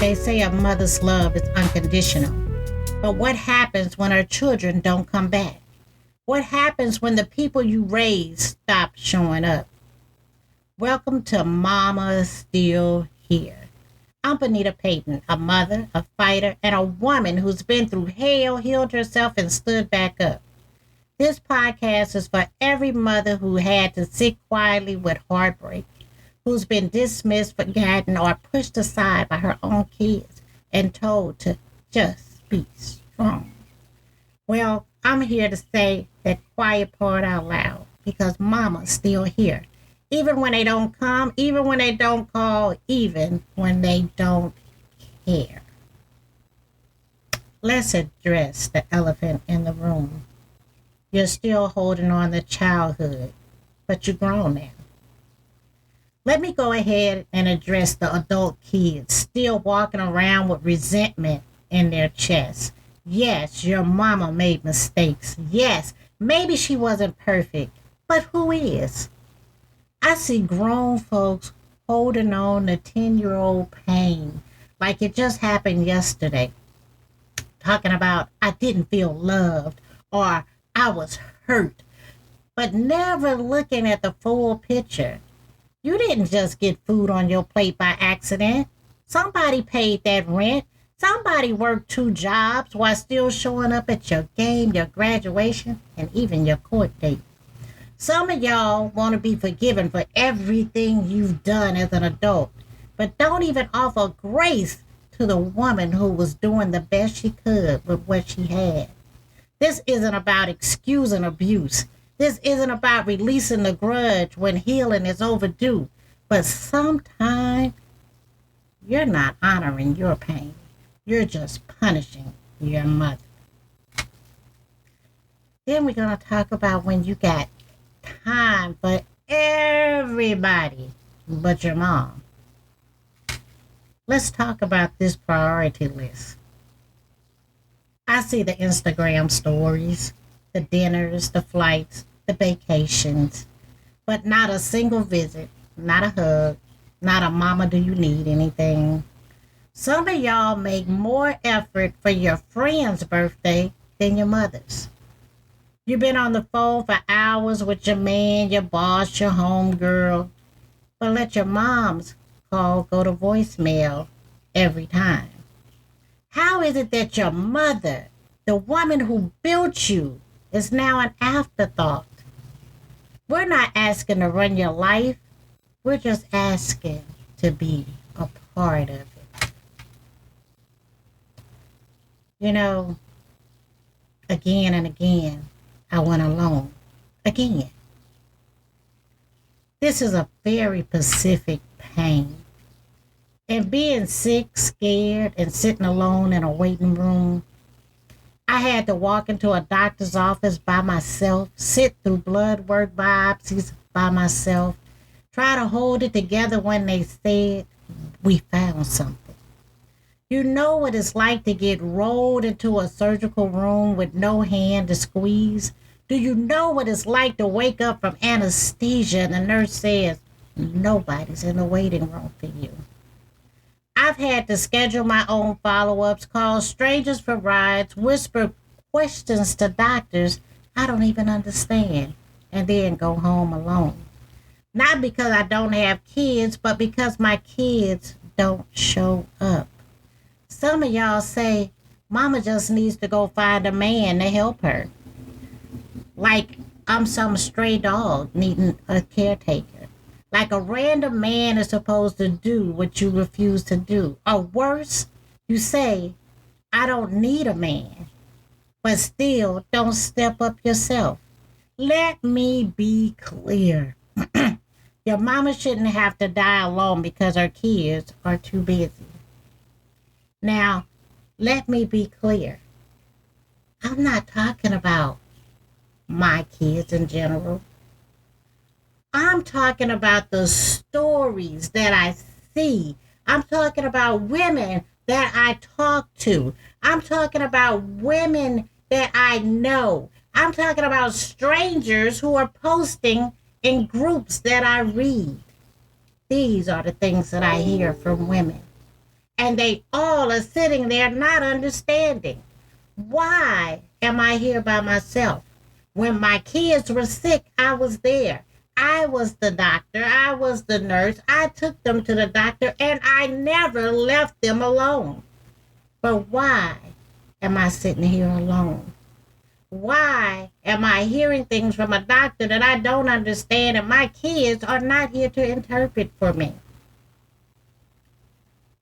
They say a mother's love is unconditional. But what happens when our children don't come back? What happens when the people you raised stop showing up? Welcome to Mama Still Here. I'm Bonita Payton, a mother, a fighter, and a woman who's been through hell, healed herself, and stood back up. This podcast is for every mother who had to sit quietly with heartbreak, who's been dismissed, forgotten, or pushed aside by her own kids and told to just be strong. Well, I'm here to say that quiet part out loud because Mama's still here. Even when they don't come, even when they don't call, even when they don't care. Let's address the elephant in the room. You're still holding on to childhood, but you're grown now. Let me go ahead and address the adult kids still walking around with resentment in their chests. Yes, your mama made mistakes. Yes, maybe she wasn't perfect, but who is? I see grown folks holding on to 10-year-old pain like it just happened yesterday. Talking about, I didn't feel loved or I was hurt, but never looking at the full picture. You didn't just get food on your plate by accident. Somebody paid that rent. Somebody worked 2 jobs while still showing up at your game, your graduation, and even your court date. Some of y'all want to be forgiven for everything you've done as an adult, but don't even offer grace to the woman who was doing the best she could with what she had. This isn't about excusing abuse. This isn't about releasing the grudge when healing is overdue. But sometimes you're not honoring your pain. You're just punishing your mother. Then we're going to talk about when you got time for everybody but your mom. Let's talk about this priority list. I see the Instagram stories, the dinners, the flights, the vacations, but not a single visit, not a hug, not a mama, do you need anything? Some of y'all make more effort for your friend's birthday than your mother's. You've been on the phone for hours with your man, your boss, your homegirl, but let your mom's call go to voicemail every time. How is it that your mother, the woman who built you, is now an afterthought? We're not asking to run your life. We're just asking to be a part of it. You know, again and again, I went alone. Again. This is a very specific pain. And being sick, scared, and sitting alone in a waiting room, I had to walk into a doctor's office by myself, sit through blood work biopsies by myself, try to hold it together when they said, we found something. You know what it's like to get rolled into a surgical room with no hand to squeeze? Do you know what it's like to wake up from anesthesia and the nurse says, nobody's in the waiting room for you? I've had to schedule my own follow-ups, call strangers for rides, whisper questions to doctors I don't even understand, and then go home alone. Not because I don't have kids, but because my kids don't show up. Some of y'all say, Mama just needs to go find a man to help her. Like I'm some stray dog needing a caretaker. Like a random man is supposed to do what you refuse to do. Or worse, you say, I don't need a man, but still don't step up yourself. Let me be clear. Your mama shouldn't have to die alone because her kids are too busy. Now, let me be clear. I'm not talking about my kids in general. I'm talking about the stories that I see. I'm talking about women that I talk to. I'm talking about women that I know. I'm talking about strangers who are posting in groups that I read. These are the things that I hear from women. And they all are sitting there not understanding. Why am I here by myself? When my kids were sick, I was there. I was the doctor. I was the nurse. I took them to the doctor and I never left them alone. But why am I sitting here alone? Why am I hearing things from a doctor that I don't understand and my kids are not here to interpret for me?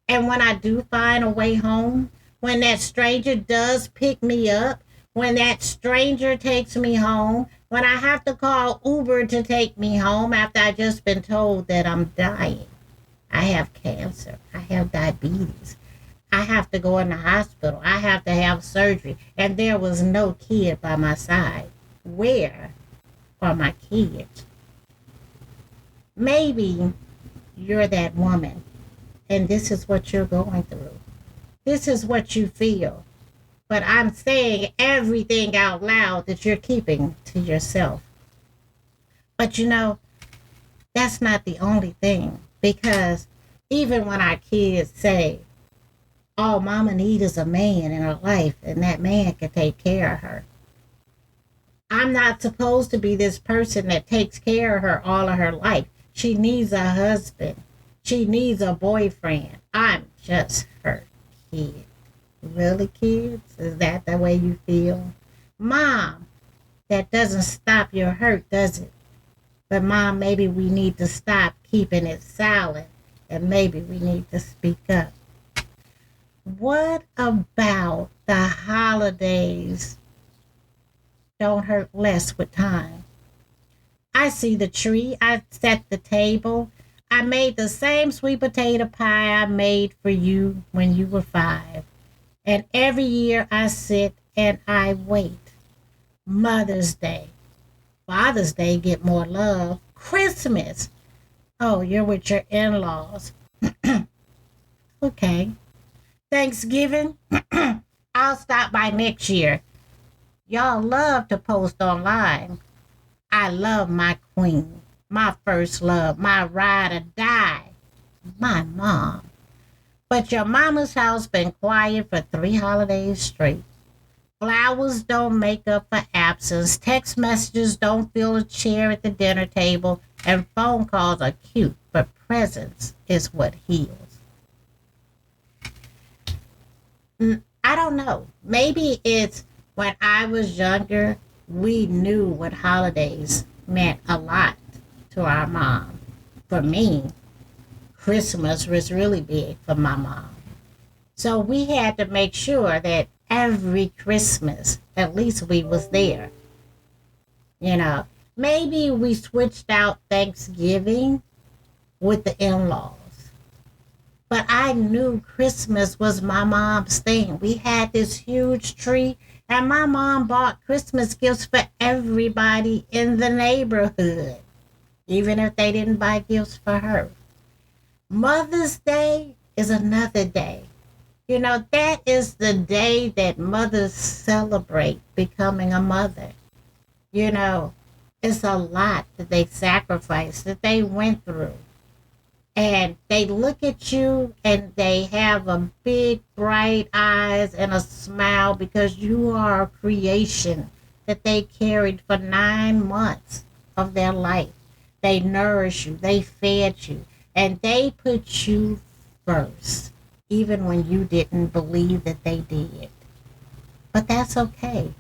And when I do find a way home, when that stranger does pick me up, when that stranger takes me home, when I have to call Uber to take me home after I've just been told that I'm dying, I have cancer, I have diabetes, I have to go in the hospital, I have to have surgery, and there was no kid by my side. Where are my kids? Maybe you're that woman and this is what you're going through. This is what you feel. But I'm saying everything out loud that you're keeping to yourself. But that's not the only thing. Because even when our kids say, all mama needs is a man in her life and that man can take care of her. I'm not supposed to be this person that takes care of her all of her life. She needs a husband. She needs a boyfriend. I'm just her kid. Really, kids? Is that the way you feel? Mom, that doesn't stop your hurt, does it? But Mom, maybe we need to stop keeping it silent and maybe we need to speak up. What about the holidays don't hurt less with time? I see the tree. I set the table. I made the same sweet potato pie I made for you when you were 5. And every year I sit and I wait. Mother's Day. Father's Day get more love. Christmas. Oh, you're with your in-laws. Okay. Thanksgiving. I'll stop by next year. Y'all love to post online. I love my queen, my first love, my ride or die, my mom. But your mama's house been quiet for 3 holidays straight. Flowers don't make up for absence. Text messages don't fill a chair at the dinner table. And phone calls are cute, but presence is what heals. I don't know. Maybe it's when I was younger, we knew what holidays meant a lot to our mom. For me, Christmas was really big for my mom. So we had to make sure that every Christmas, at least we was there. Maybe we switched out Thanksgiving with the in-laws. But I knew Christmas was my mom's thing. We had this huge tree, and my mom bought Christmas gifts for everybody in the neighborhood, even if they didn't buy gifts for her. Mother's Day is another day. That is the day that mothers celebrate becoming a mother. It's a lot that they sacrificed, that they went through. And they look at you and they have a big, bright eyes and a smile because you are a creation that they carried for 9 months of their life. They nourished you, they fed you, and they put you first, even when you didn't believe that they did. But that's okay.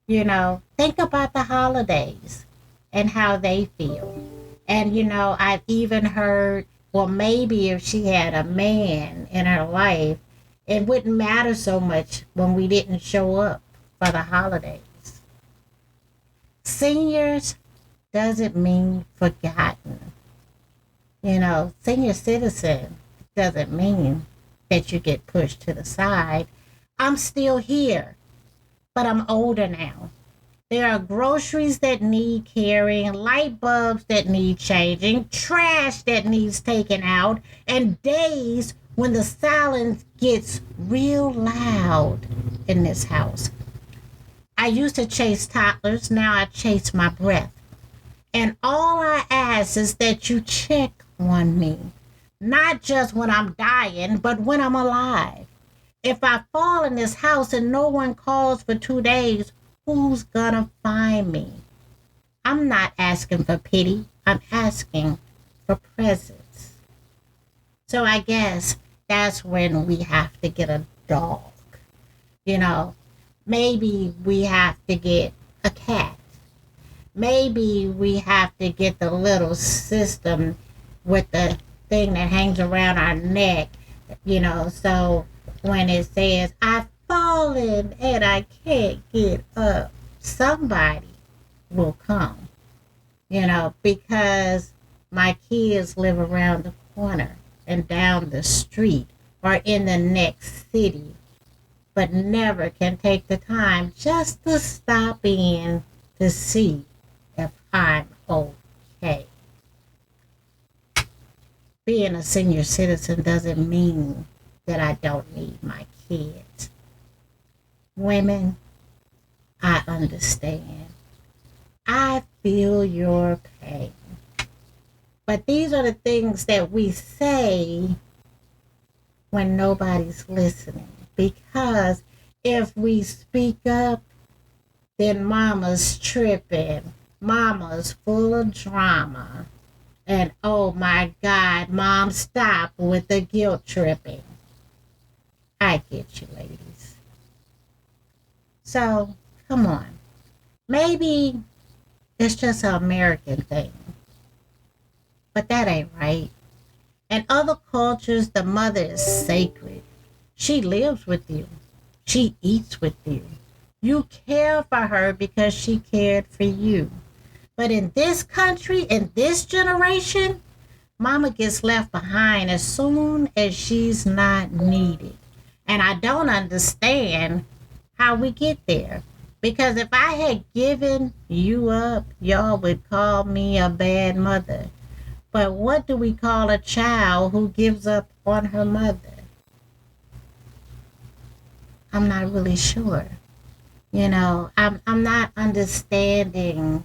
Think about the holidays and how they feel. And, I've even heard, well, maybe if she had a man in her life, it wouldn't matter so much when we didn't show up for the holidays. Seniors doesn't mean forgotten. Senior citizen doesn't mean that you get pushed to the side. I'm still here, but I'm older now. There are groceries that need carrying, light bulbs that need changing, trash that needs taken out, and days when the silence gets real loud in this house. I used to chase toddlers, now I chase my breath. And all I ask is that you check on me. Not just when I'm dying, but when I'm alive. If I fall in this house and no one calls for 2 days, who's gonna find me? I'm not asking for pity. I'm asking for presence. So I guess that's when we have to get a dog. You know, maybe we have to get a cat. Maybe we have to get the little system with the thing that hangs around our neck, so when it says, I've fallen and I can't get up, somebody will come, because my kids live around the corner and down the street or in the next city, but never can take the time just to stop in to see if I'm okay. Being a senior citizen doesn't mean that I don't need my kids. Women, I understand. I feel your pain. But these are the things that we say when nobody's listening. Because if we speak up, then mama's tripping. Mama's full of drama. And oh my God, mom, stop with the guilt tripping. I get you, ladies. So, come on. Maybe it's just an American thing. But that ain't right. In other cultures, the mother is sacred. She lives with you. She eats with you. You care for her because she cared for you. But in this country, in this generation, mama gets left behind as soon as she's not needed. And I don't understand how we get there. Because if I had given you up, y'all would call me a bad mother. But what do we call a child who gives up on her mother? I'm not really sure. I'm not understanding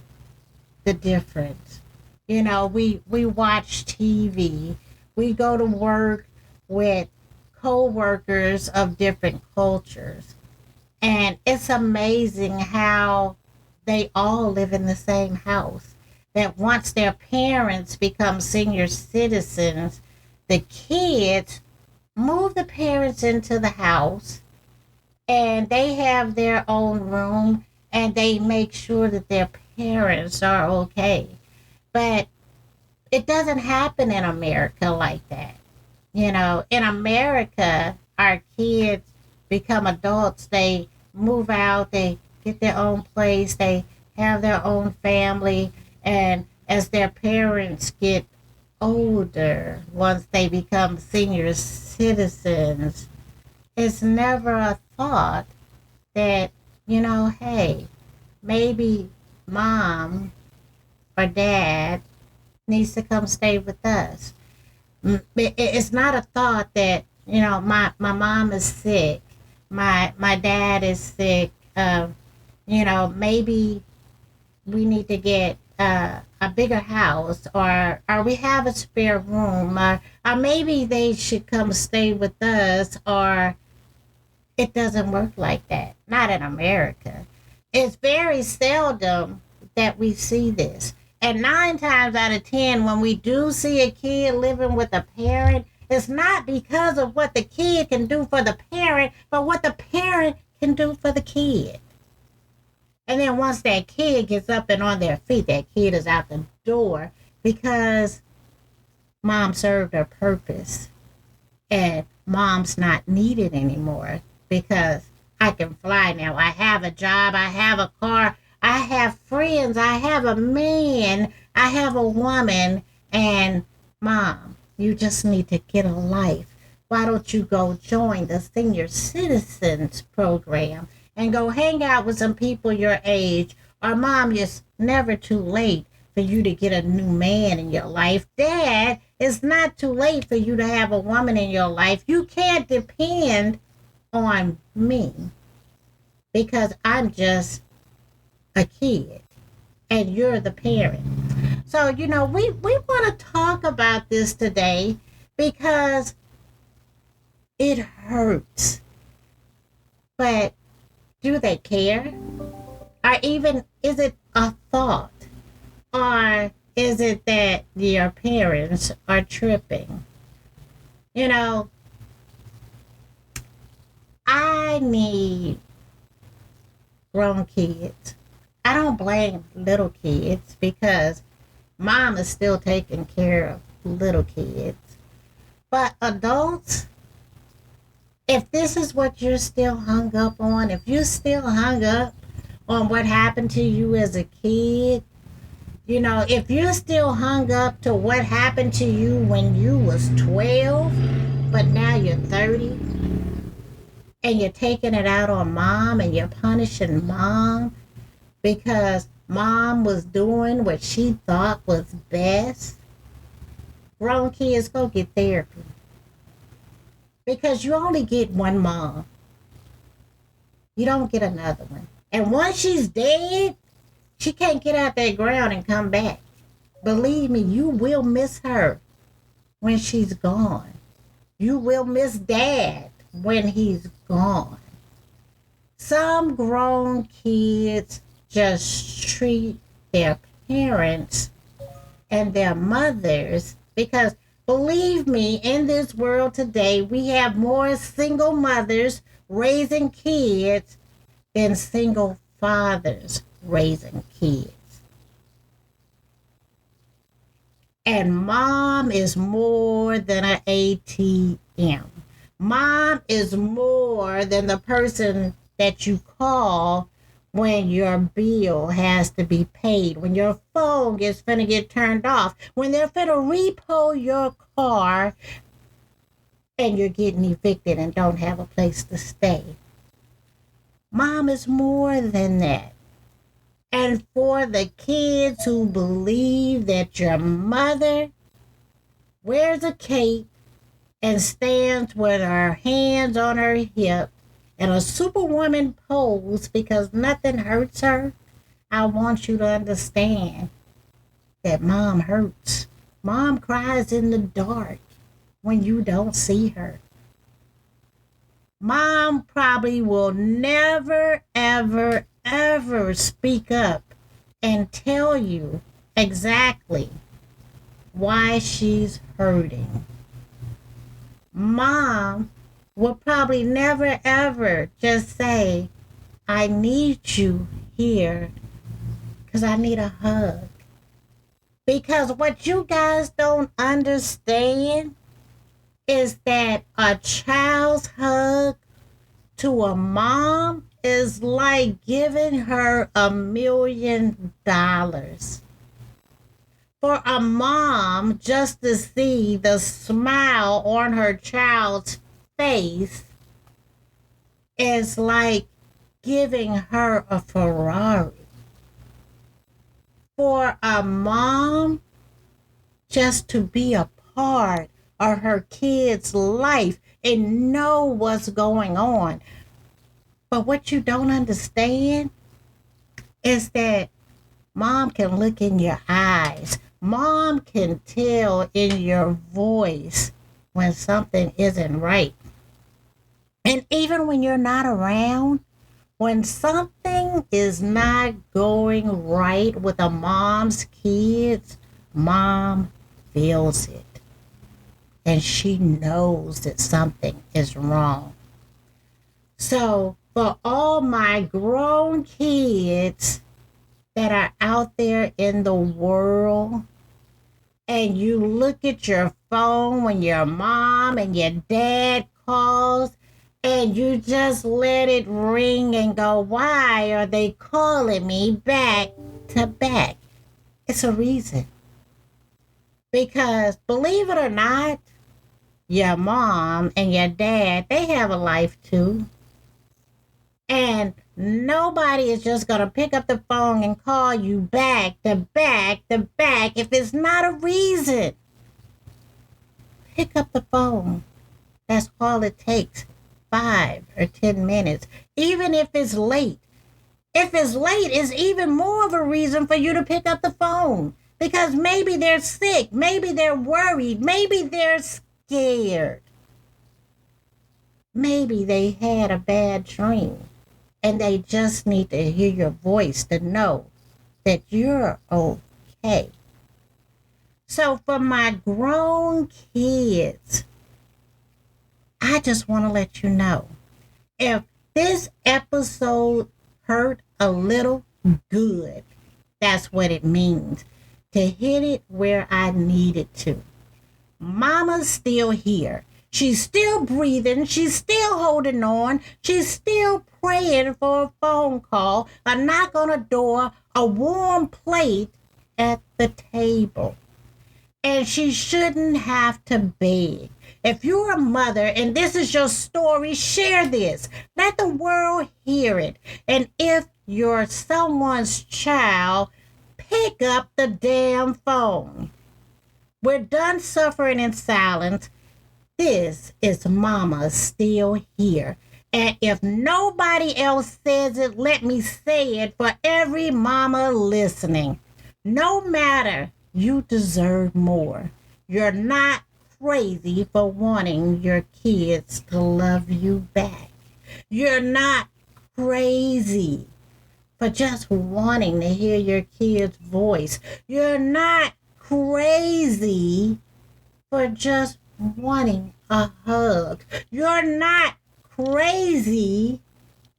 the difference. We watch TV. We go to work with co-workers of different cultures. And it's amazing how they all live in the same house. That once their parents become senior citizens, the kids move the parents into the house and they have their own room and they make sure that their parents are okay. But it doesn't happen in America like that. In America, our kids become adults. They move out, they get their own place, they have their own family. And as their parents get older, once they become senior citizens, it's never a thought that, hey, maybe mom or dad needs to come stay with us. It's not a thought that, my mom is sick, my dad is sick, maybe we need to get a bigger house, or we have a spare room, or maybe they should come stay with us, or it doesn't work like that. Not in America. It's very seldom that we see this. And 9 times out of 10, when we do see a kid living with a parent, it's not because of what the kid can do for the parent, but what the parent can do for the kid. And then once that kid gets up and on their feet, that kid is out the door because mom served her purpose and mom's not needed anymore because I can fly now. I have a job. I have a car. I have friends. I have a man. I have a woman. And mom, you just need to get a life. Why don't you go join the senior citizens program and go hang out with some people your age? Or mom, it's never too late for you to get a new man in your life. Dad, it's not too late for you to have a woman in your life. You can't depend on me because I'm just a kid and you're the parent. So, we want to talk about this today because it hurts. But do they care? Or even, is it a thought? Or is it that your parents are tripping? You know, I need grown kids. I don't blame little kids because mom is still taking care of little kids. But adults, if this is what you're still hung up on, if you're still hung up on what happened to you as a kid, if you're still hung up to what happened to you when you was 12, but now you're 30, and you're taking it out on mom and you're punishing mom because mom was doing what she thought was best, grown kids, go get therapy. Because you only get one mom. You don't get another one. And once she's dead, she can't get out that ground and come back. Believe me, you will miss her when she's gone. You will miss dad when he's gone. Some grown kids just treat their parents and their mothers because, believe me, in this world today, we have more single mothers raising kids than single fathers raising kids. And mom is more than an ATM. Mom is more than the person that you call when your bill has to be paid, when your phone is finna get turned off, when they're finna repo your car and you're getting evicted and don't have a place to stay. Mom is more than that. And for the kids who believe that your mother wears a cape and stands with her hands on her hip and a superwoman pose because nothing hurts her, I want you to understand that mom hurts. Mom cries in the dark when you don't see her. Mom probably will never, ever, ever speak up and tell you exactly why she's hurting. Mom will probably never, ever just say, I need you here because I need a hug. Because what you guys don't understand is that a child's hug to a mom is like giving her $1 million. For a mom just to see the smile on her child's face is like giving her a Ferrari. For a mom just to be a part of her kid's life and know what's going on. But what you don't understand is that mom can look in your eyes. Mom can tell in your voice when something isn't right. And even when you're not around, when something is not going right with a mom's kids, mom feels it. And she knows that something is wrong. So for all my grown kids that are out there in the world, and you look at your phone when your mom and your dad calls, and you just let it ring and go, why are they calling me back to back? It's a reason. Because believe it or not, your mom and your dad, they have a life too. And nobody is just going to pick up the phone and call you back to back to back if it's not a reason. Pick up the phone. That's all it takes. 5 or 10 minutes. Even if it's late. If it's late, it's even more of a reason for you to pick up the phone. Because maybe they're sick. Maybe they're worried. Maybe they're scared. scared. Maybe they had a bad dream and they just need to hear your voice to know that you're okay. So for my grown kids, I just want to let you know, if this episode hurt a little, good. That's what it means. To hit it where I needed to. Mama's still here. She's still breathing. She's still holding on. She's still praying for a phone call, a knock on a door, a warm plate at the table. And she shouldn't have to beg. If you're a mother and this is your story, share this. Let the world hear it. And if you're someone's child, pick up the damn phone. We're done suffering in silence. This is Mama still here. And if nobody else says it, let me say it for every mama listening. No matter, you deserve more. You're not crazy for wanting your kids to love you back. You're not crazy for just wanting to hear your kid's voice. You're not crazy for just wanting a hug. You're not crazy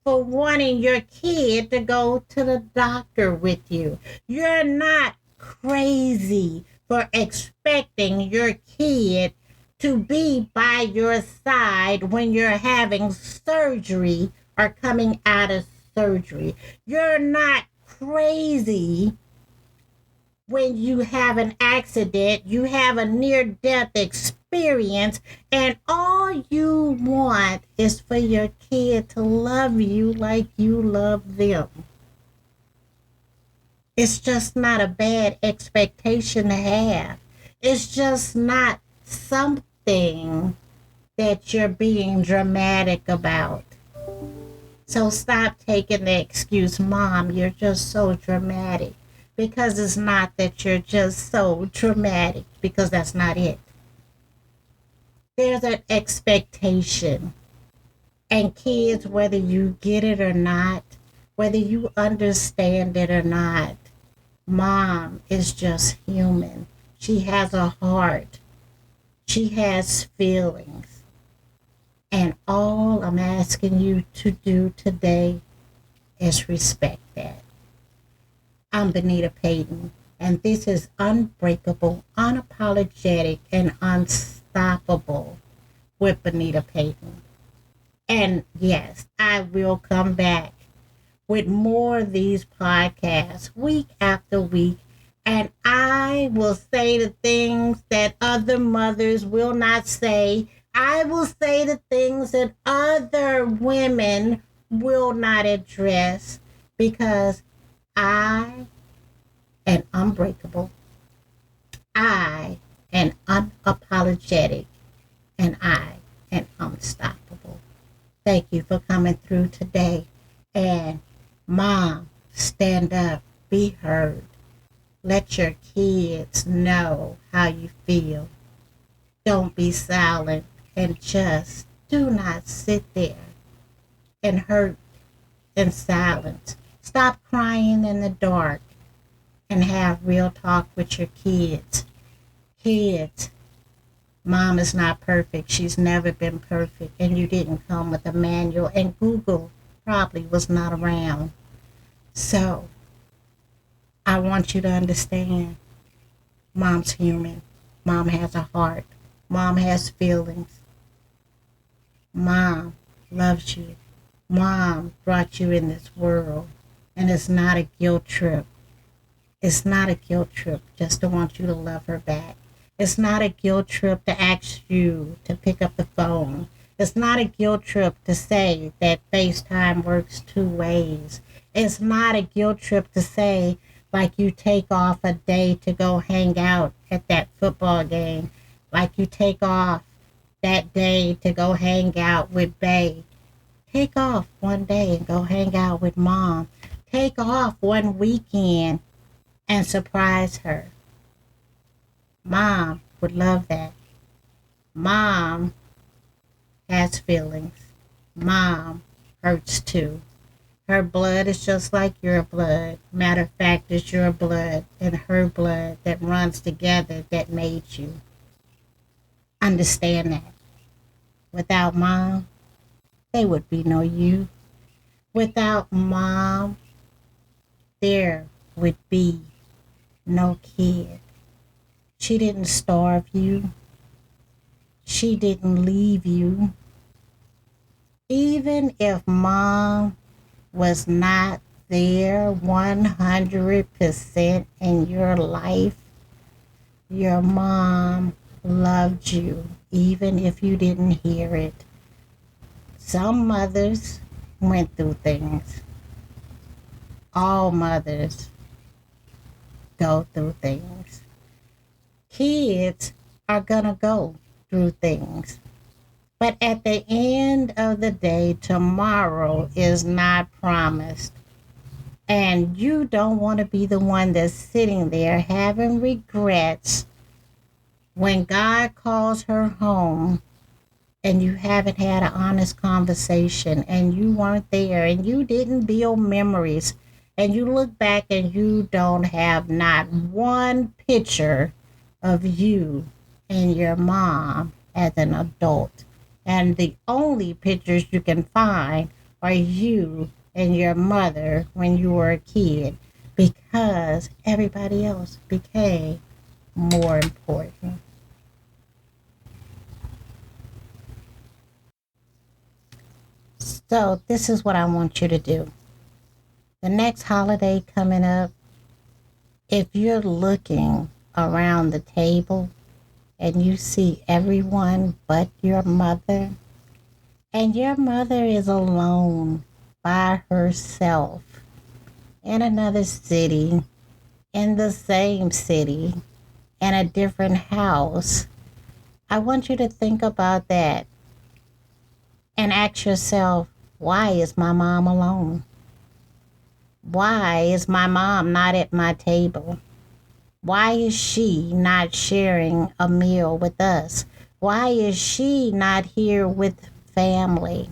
for wanting your kid to go to the doctor with you. You're not crazy for expecting your kid to be by your side when you're having surgery or coming out of surgery. You're not crazy when you have an accident, you have a near-death experience, and all you want is for your kid to love you like you love them. It's just not a bad expectation to have. It's just not something that you're being dramatic about. So stop taking the excuse, Mom, you're just so dramatic. Because it's not that you're just so dramatic, because that's not it. There's an expectation. And kids, whether you get it or not, whether you understand it or not, Mom is just human. She has a heart. She has feelings. And all I'm asking you to do today is respect that. I'm Bonita Payton, and this is Unbreakable, Unapologetic, and Unstoppable with Bonita Payton. And yes, I will come back with more of these podcasts week after week, and I will say the things that other mothers will not say. I will say the things that other women will not address, because I am unbreakable. I am unapologetic. And I am unstoppable. Thank you for coming through today. And Mom, stand up. Be heard. Let your kids know how you feel. Don't be silent. And just do not sit there and hurt in silence. Stop crying in the dark and have real talk with your kids. Kids, Mom is not perfect. She's never been perfect. And you didn't come with a manual. And Google probably was not around. So, I want you to understand, Mom's human. Mom has a heart. Mom has feelings. Mom loves you. Mom brought you in this world. And it's not a guilt trip. It's not a guilt trip just to want you to love her back. It's not a guilt trip to ask you to pick up the phone. It's not a guilt trip to say that FaceTime works two ways. It's not a guilt trip to say, like, you take off a day to go hang out at that football game. Like you take off that day to go hang out with Bae. Take off one day and go hang out with Mom. Take off one weekend and surprise her. Mom would love that. Mom has feelings. Mom hurts too. Her blood is just like your blood. Matter of fact, it's your blood and her blood that runs together that made you. Understand that. Without mom, there would be no you. Without mom, there would be no kid. She didn't starve you. She didn't leave you. Even if mom was not there 100% in your life, your mom loved you, even if you didn't hear it. Some mothers went through things. All mothers go through things. Kids are gonna go through things. But at the end of the day, tomorrow is not promised. And you don't want to be the one that's sitting there having regrets when God calls her home and you haven't had an honest conversation and you weren't there and you didn't build memories and you look back and you don't have not one picture of you and your mom as an adult. And the only pictures you can find are you and your mother when you were a kid because everybody else became more important. So this is what I want you to do. The next holiday coming up, if you're looking around the table and you see everyone but your mother, and your mother is alone by herself in another city, in the same city, in a different house, I want you to think about that and ask yourself, why is my mom alone? Why is my mom not at my table? Why is she not sharing a meal with us? Why is she not here with family?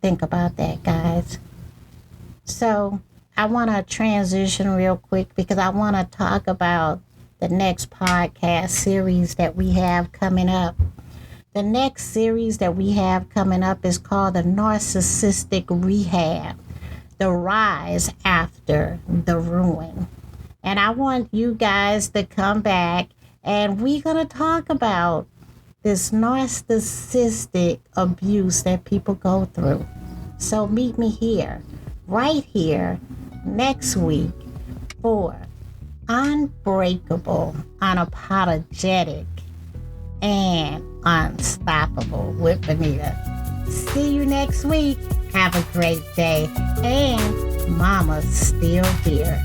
Think about that, guys. So I want to transition real quick because I want to talk about the next podcast series that we have coming up. The next series that we have coming up is called The Narcissistic Rehab, The Rise After the Ruin. And I want you guys to come back and we're going to talk about this narcissistic abuse that people go through. So meet me here, right here, next week for Unbreakable, Unapologetic, and Unstoppable with Bonita. See you next week. Have a great day. And Mama's still here.